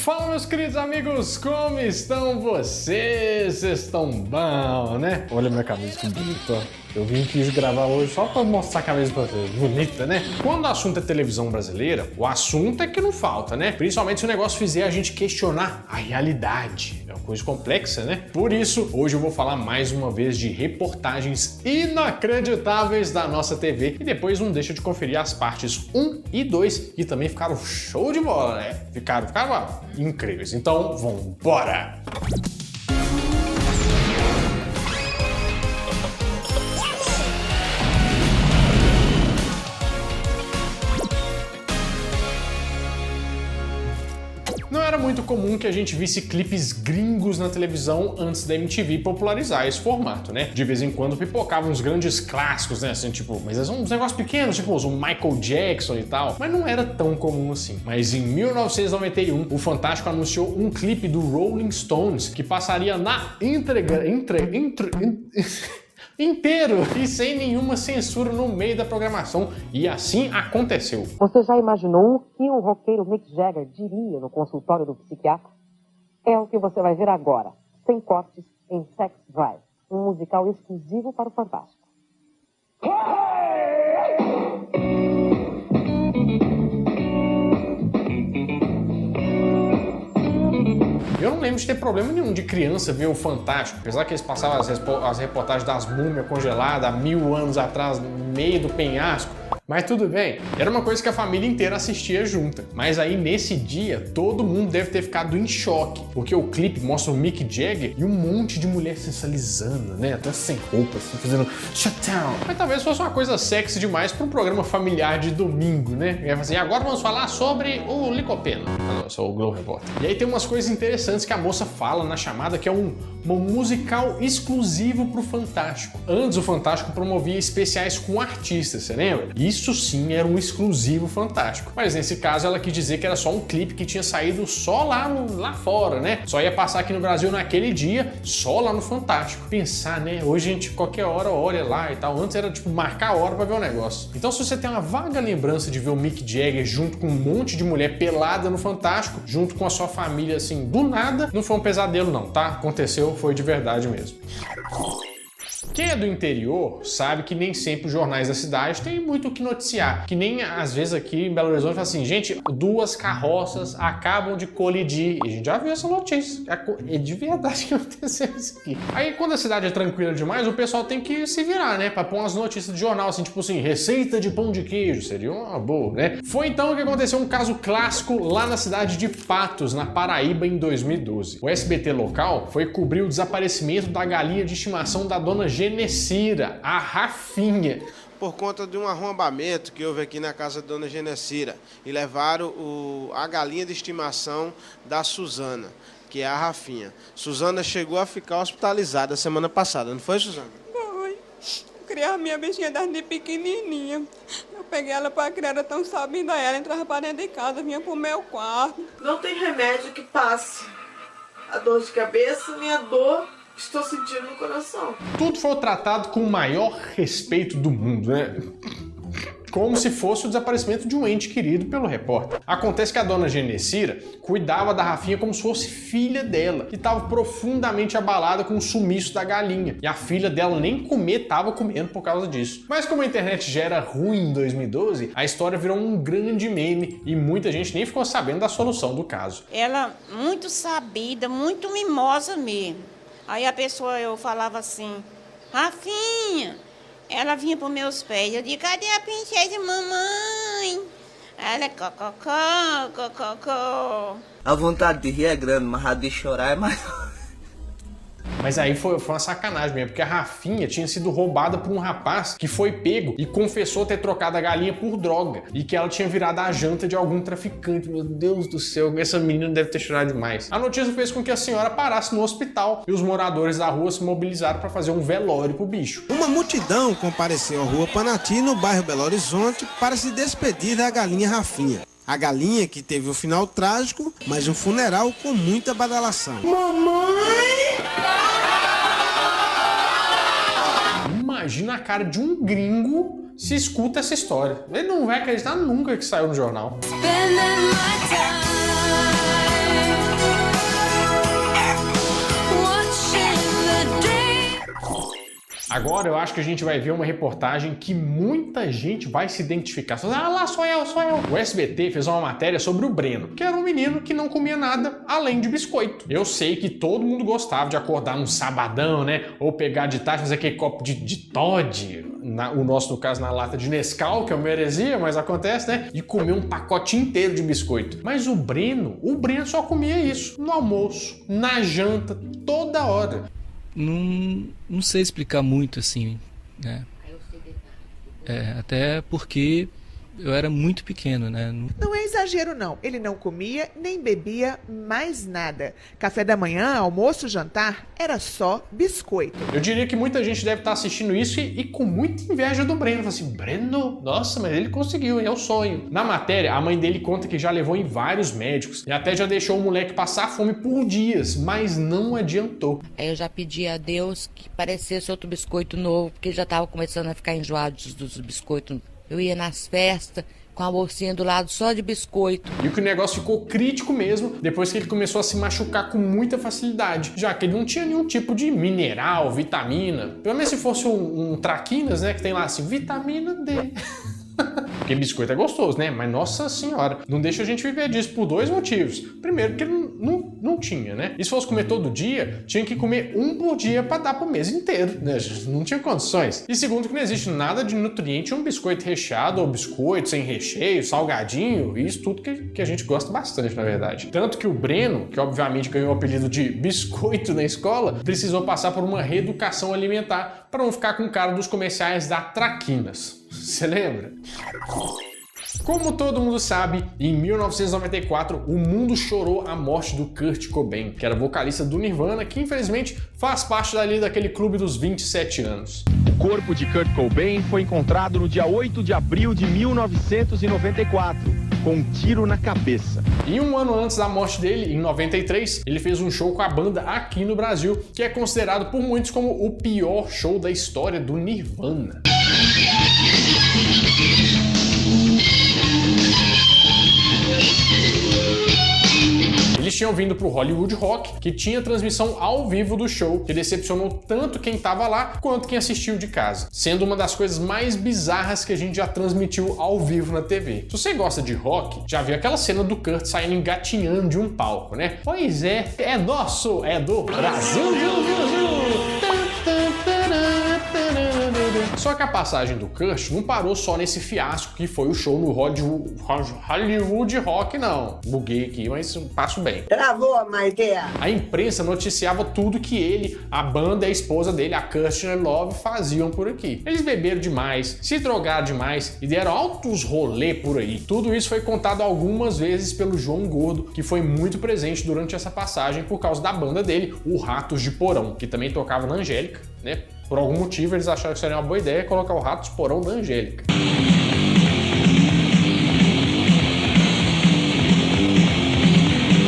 Fala, meus queridos amigos, como estão vocês? Vocês estão bom, né? Olha a minha camisa que bonita, ó. Eu vim quis gravar hoje só pra mostrar a camisa pra vocês. Bonita, né? Quando o assunto é televisão brasileira, o assunto é que não falta, né? Principalmente se o negócio fizer a gente questionar a realidade. É uma coisa complexa, né? Por isso, hoje eu vou falar mais uma vez de reportagens inacreditáveis da nossa TV. E depois não deixa de conferir as partes 1 e 2, que também ficaram show de bola, né? Ficaram incríveis. Então, vambora! Não era muito comum que a gente visse clipes gringos na televisão antes da MTV popularizar esse formato, né? De vez em quando pipocavam uns grandes clássicos, né? Assim, tipo, mas são uns negócios pequenos, tipo o Michael Jackson e tal. Mas não era tão comum assim. Mas em 1991, o Fantástico anunciou um clipe do Rolling Stones que passaria na inteiro e sem nenhuma censura no meio da programação, e assim aconteceu. Você já imaginou o que um roqueiro Mick Jagger diria no consultório do psiquiatra? É o que você vai ver agora, sem cortes, em Sex Drive, um musical exclusivo para o Fantástico. Eu não lembro de ter problema nenhum de criança ver o Fantástico, apesar que eles passavam as reportagens das múmias congeladas há 1000 anos atrás, no meio do penhasco. Mas tudo bem, era uma coisa que a família inteira assistia junta. Mas aí nesse dia, todo mundo deve ter ficado em choque, porque o clipe mostra o Mick Jagger e um monte de mulher sensualizando, né? Até sem roupa, assim, fazendo shutdown. Mas talvez fosse uma coisa sexy demais para um programa familiar de domingo, né? E assim, agora vamos falar sobre o Licopeno. Ah não, sou o Globo Repórter. E aí tem umas coisas interessantes que a moça fala na chamada, que é um musical exclusivo pro Fantástico. Antes o Fantástico promovia especiais com artistas, você lembra? Isso sim era um exclusivo Fantástico. Mas nesse caso ela quis dizer que era só um clipe que tinha saído só lá fora, né? Só ia passar aqui no Brasil naquele dia, só lá no Fantástico. Pensar, né? Hoje a gente qualquer hora olha lá e tal. Antes era tipo marcar a hora pra ver o negócio. Então se você tem uma vaga lembrança de ver o Mick Jagger junto com um monte de mulher pelada no Fantástico, junto com a sua família assim, do nada, não foi um pesadelo não, tá? Aconteceu, foi de verdade mesmo. Quem é do interior sabe que nem sempre os jornais da cidade têm muito o que noticiar. Que nem às vezes aqui em Belo Horizonte fala assim, gente, 2 carroças acabam de colidir. E a gente já viu essa notícia. É de verdade que aconteceu isso aqui. Aí quando a cidade é tranquila demais, o pessoal tem que se virar, né? Pra pôr umas notícias de jornal, assim, tipo assim, receita de pão de queijo. Seria uma boa, né? Foi então que aconteceu um caso clássico lá na cidade de Patos, na Paraíba, em 2012. O SBT local foi cobrir o desaparecimento da galinha de estimação da dona Genecira, a Rafinha. Por conta de um arrombamento que houve aqui na casa da dona Genecira. E levaram a galinha de estimação da Suzana, que é a Rafinha. Suzana chegou a ficar hospitalizada semana passada, não foi, Suzana? Foi. Eu criava a minha bichinha desde pequenininha. Eu peguei ela para criar, era tão sabida ela, entrava para dentro de casa, vinha pro meu quarto. Não tem remédio que passe a dor de cabeça nem a dor que estou sentindo no coração. Tudo foi tratado com o maior respeito do mundo, né? Como se fosse o desaparecimento de um ente querido pelo repórter. Acontece que a dona Genecira cuidava da Rafinha como se fosse filha dela, que estava profundamente abalada com o sumiço da galinha. E a filha dela nem comer estava comendo por causa disso. Mas como a internet já era ruim em 2012, a história virou um grande meme e muita gente nem ficou sabendo da solução do caso. Ela muito sabida, muito mimosa mesmo. Aí a pessoa, eu falava assim, Rafinha, ela vinha para os meus pés, eu disse, cadê a princesa mamãe? Ela, cococó, cococó. A vontade de rir é grande, mas a de chorar é maior. Mas aí foi uma sacanagem mesmo, porque a Rafinha tinha sido roubada por um rapaz que foi pego e confessou ter trocado a galinha por droga e que ela tinha virado a janta de algum traficante. Meu Deus do céu, essa menina deve ter chorado demais. A notícia fez com que a senhora parasse no hospital e os moradores da rua se mobilizaram para fazer um velório pro bicho. Uma multidão compareceu à rua Panati, no bairro Belo Horizonte, para se despedir da galinha Rafinha. A galinha que teve um final trágico, mas um funeral com muita badalação. Mamãe! Imagina a cara de um gringo se escuta essa história. Ele não vai acreditar nunca que saiu no jornal. Spending my time Agora eu acho que a gente vai ver uma reportagem que muita gente vai se identificar. Ah lá, sou eu. O SBT fez uma matéria sobre o Breno, que era um menino que não comia nada além de biscoito. Eu sei que todo mundo gostava de acordar num sabadão, né? Ou pegar de tarde, fazer aquele copo de Toddy, o nosso, no caso, na lata de Nescau, que é uma heresia, mas acontece, né? E comer um pacote inteiro de biscoito. Mas o Breno só comia isso no almoço, na janta, toda hora. Não sei explicar muito assim, né? Até porque eu era muito pequeno, né? Não é exagero, não. Ele não comia nem bebia mais nada. Café da manhã, almoço, jantar, era só biscoito. Eu diria que muita gente deve estar assistindo isso e com muita inveja do Breno. Fala assim, Breno, nossa, mas ele conseguiu, é o sonho. Na matéria, a mãe dele conta que já levou em vários médicos e até já deixou o moleque passar fome por dias, mas não adiantou. Aí eu já pedi a Deus que parecesse outro biscoito novo, porque já estava começando a ficar enjoado dos biscoitos. Eu ia nas festas com a bolsinha do lado só de biscoito. E que o negócio ficou crítico mesmo depois que ele começou a se machucar com muita facilidade, já que ele não tinha nenhum tipo de mineral, vitamina. Pelo menos se fosse um traquinas, né, que tem lá assim, vitamina D. Porque biscoito é gostoso, né? Mas nossa senhora, não deixa a gente viver disso por dois motivos. Primeiro, porque não tinha, né? E se fosse comer todo dia, tinha que comer um por dia para dar pro mês inteiro, né? Não tinha condições. E segundo, que não existe nada de nutriente em um biscoito recheado ou biscoito sem recheio, salgadinho, isso tudo que a gente gosta bastante, na verdade. Tanto que o Breno, que obviamente ganhou o apelido de biscoito na escola, precisou passar por uma reeducação alimentar para não ficar com cara dos comerciais da Traquinas. Você lembra? Como todo mundo sabe, em 1994 o mundo chorou a morte do Kurt Cobain, que era vocalista do Nirvana, que infelizmente faz parte daquele clube dos 27 anos. O corpo de Kurt Cobain foi encontrado no dia 8 de abril de 1994, com um tiro na cabeça. E um ano antes da morte dele, em 93, ele fez um show com a banda aqui no Brasil, que é considerado por muitos como o pior show da história do Nirvana. Eles tinham vindo pro Hollywood Rock, que tinha transmissão ao vivo do show, que decepcionou tanto quem tava lá quanto quem assistiu de casa, sendo uma das coisas mais bizarras que a gente já transmitiu ao vivo na TV. Se você gosta de rock, já viu aquela cena do Kurt saindo engatinhando de um palco, né? Pois é nosso, é do Brasil. Só que a passagem do Kurt não parou só nesse fiasco que foi o show no Hollywood Rock, não. Buguei aqui, mas passo bem. Travou, Maiteia! A imprensa noticiava tudo que ele, a banda e a esposa dele, a Courtney Love, faziam por aqui. Eles beberam demais, se drogaram demais e deram altos rolê por aí. Tudo isso foi contado algumas vezes pelo João Gordo, que foi muito presente durante essa passagem por causa da banda dele, o Ratos de Porão, que também tocava na Angélica, né? Por algum motivo eles acharam que seria uma boa ideia colocar o Ratos de Porão da Angélica.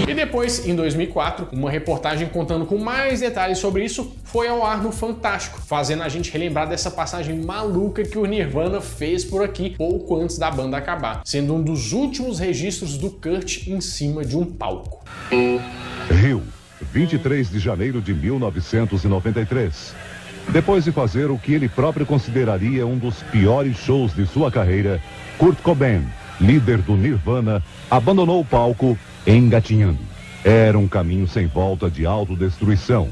E depois, em 2004, uma reportagem contando com mais detalhes sobre isso foi ao ar no Fantástico, fazendo a gente relembrar dessa passagem maluca que o Nirvana fez por aqui pouco antes da banda acabar, sendo um dos últimos registros do Kurt em cima de um palco. Rio, 23 de janeiro de 1993. Depois de fazer o que ele próprio consideraria um dos piores shows de sua carreira, Kurt Cobain, líder do Nirvana, abandonou o palco engatinhando. Era um caminho sem volta de autodestruição.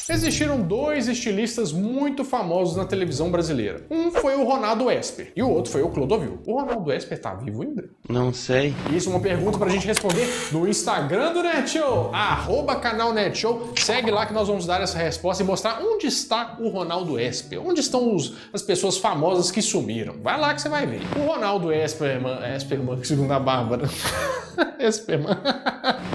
Existiram dois estilistas muito famosos na televisão brasileira. Um foi o Ronaldo Esper e o outro foi o Clodovil. O Ronaldo Esper tá vivo ainda? Não sei. Isso é uma pergunta pra gente responder no Instagram do NetShow, @canal NetShow. Segue lá que nós vamos dar essa resposta e mostrar onde está o Ronaldo Esper. Onde estão as pessoas famosas que sumiram. Vai lá que você vai ver. O Ronaldo Esperman, segundo a Bárbara. Esperman.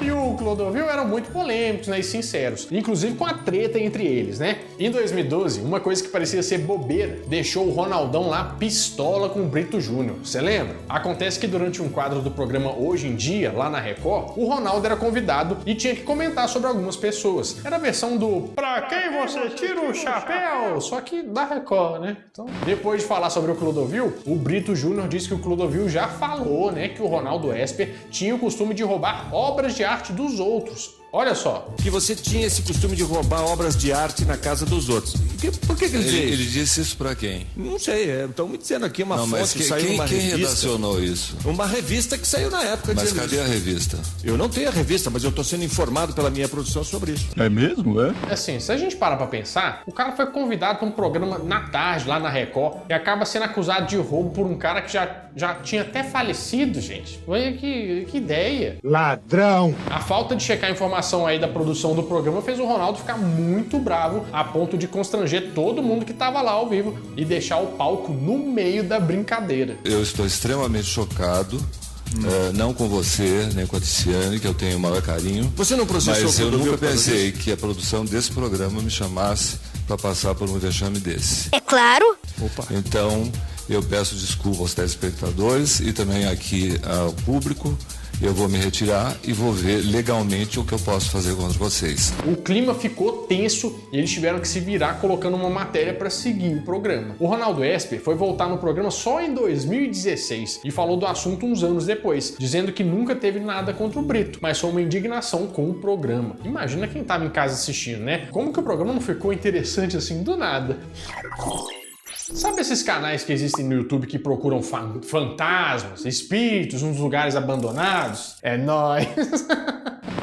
E o Clodovil eram muito polêmicos, né, e sinceros. Inclusive com a treta entre eles, né? Em 2012, uma coisa que parecia ser bobeira deixou o Ronaldão lá pistola com o Brito Júnior. Você lembra? Acontece que durante um quadro do programa Hoje em Dia, lá na Record, o Ronaldo era convidado e tinha que comentar sobre algumas pessoas. Era a versão do "Pra quem você tira o chapéu?", só que da Record, né? Então, depois de falar sobre o Clodovil, o Brito Júnior disse que o Clodovil já falou, né, que o Ronaldo Esper tinha o costume de roubar obras de arte dos outros. Olha só. Que você tinha esse costume de roubar obras de arte na casa dos outros. Por que ele dizia isso? Ele disse isso pra quem? Não sei, estão me dizendo aqui uma fonte, saiu numa revista. Quem redacionou isso? Uma revista que saiu na época. Mas cadê a revista? Eu não tenho a revista, mas eu estou sendo informado pela minha produção sobre isso. É mesmo, é? Assim, se a gente parar pra pensar, o cara foi convidado pra um programa na tarde, lá na Record, e acaba sendo acusado de roubo por um cara que já tinha até falecido, gente. Olha que ideia. Ladrão! A falta de checar a informação aí da produção do programa fez o Ronaldo ficar muito bravo, a ponto de constranger todo mundo que tava lá ao vivo e deixar o palco no meio da brincadeira. Eu estou extremamente chocado. Não com você, nem com a Tiziane, que eu tenho o maior carinho. Você não processou? Mas eu nunca pensei que a produção desse programa me chamasse para passar por um vexame desse. É claro. Opa. Então, eu peço desculpa aos telespectadores e também aqui ao público. Eu vou me retirar e vou ver legalmente o que eu posso fazer contra vocês. O clima ficou tenso e eles tiveram que se virar colocando uma matéria para seguir o programa. O Ronaldo Esper foi voltar no programa só em 2016 e falou do assunto uns anos depois, dizendo que nunca teve nada contra o Brito, mas foi uma indignação com o programa. Imagina quem tava em casa assistindo, né? Como que o programa não ficou interessante assim do nada? Sabe esses canais que existem no YouTube que procuram fantasmas, espíritos nos lugares abandonados? É nóis!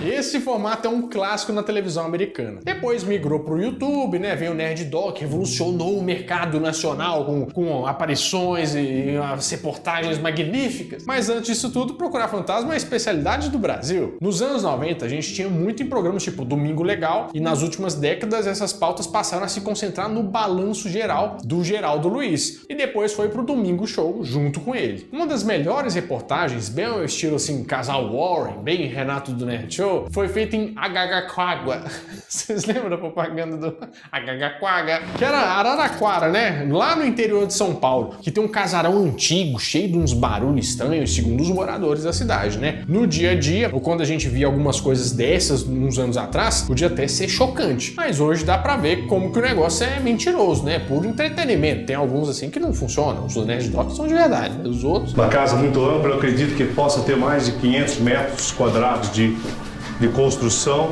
Esse formato é um clássico na televisão americana. Depois migrou pro YouTube, né? Veio o Nerd Doc, revolucionou o mercado nacional com aparições e as reportagens magníficas. Mas antes disso tudo, procurar fantasma é a especialidade do Brasil. Nos anos 90, a gente tinha muito em programas tipo Domingo Legal, e nas últimas décadas essas pautas passaram a se concentrar no balanço geral do Geraldo Luiz. E depois foi pro Domingo Show junto com ele. Uma das melhores reportagens, bem ao estilo assim, Casal Warren, bem Renato do Nerd Show, foi feita em Agagaquagua. Vocês lembram da propaganda do Agagaquagua? Que era Araraquara, né? Lá no interior de São Paulo, que tem um casarão antigo, cheio de uns barulhos estranhos, segundo os moradores da cidade, né? No dia a dia, ou quando a gente via algumas coisas dessas uns anos atrás, podia até ser chocante. Mas hoje dá pra ver como que o negócio é mentiroso, né? Puro entretenimento. Tem alguns assim que não funcionam. Os Nerd Doc são de verdade, mas os outros... Uma casa muito ampla, eu acredito que possa ter mais de 500 metros quadrados de construção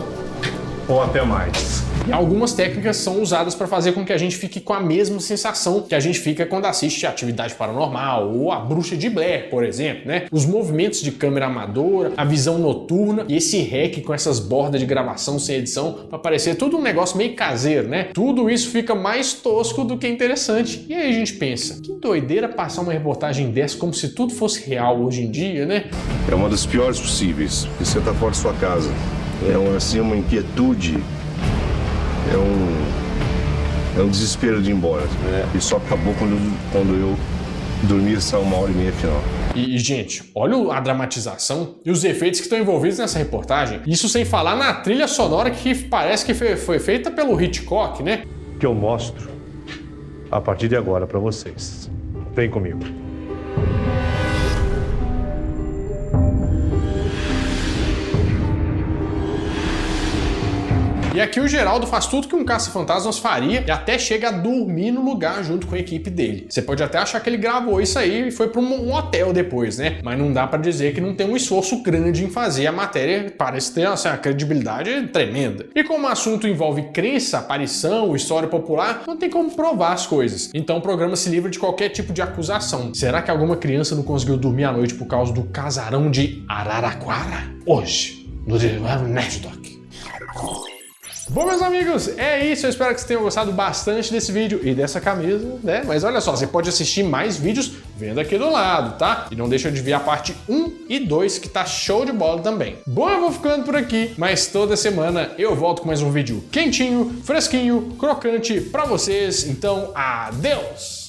ou até mais. E algumas técnicas são usadas para fazer com que a gente fique com a mesma sensação que a gente fica quando assiste Atividade Paranormal ou A Bruxa de Blair, por exemplo, né? Os movimentos de câmera amadora, a visão noturna e esse rec com essas bordas de gravação sem edição para parecer tudo um negócio meio caseiro, né? Tudo isso fica mais tosco do que interessante. E aí a gente pensa, que doideira passar uma reportagem dessa como se tudo fosse real hoje em dia, né? É uma das piores possíveis, porque você está fora de sua casa. É assim, uma inquietude, é um desespero de ir embora. Isso acabou quando eu dormi essa 1h30 final. E, gente, olha a dramatização e os efeitos que estão envolvidos nessa reportagem. Isso sem falar na trilha sonora que parece que foi feita pelo Hitchcock, né? Que eu mostro a partir de agora para vocês. Vem comigo. E aqui o Geraldo faz tudo que um caça-fantasmas faria e até chega a dormir no lugar junto com a equipe dele. Você pode até achar que ele gravou isso aí e foi para um hotel depois, né? Mas não dá para dizer que não tem um esforço grande em fazer a matéria. Parece ter assim, uma credibilidade tremenda. E como o assunto envolve crença, aparição, história popular, não tem como provar as coisas. Então o programa se livra de qualquer tipo de acusação. Será que alguma criança não conseguiu dormir à noite por causa do casarão de Araraquara? Hoje, no Nerd Doc. Bom, meus amigos, é isso. Eu espero que vocês tenham gostado bastante desse vídeo e dessa camisa, né? Mas olha só, você pode assistir mais vídeos vendo aqui do lado, tá? E não deixa de ver a parte 1 e 2, que tá show de bola também. Bom, eu vou ficando por aqui, mas toda semana eu volto com mais um vídeo quentinho, fresquinho, crocante pra vocês. Então, adeus!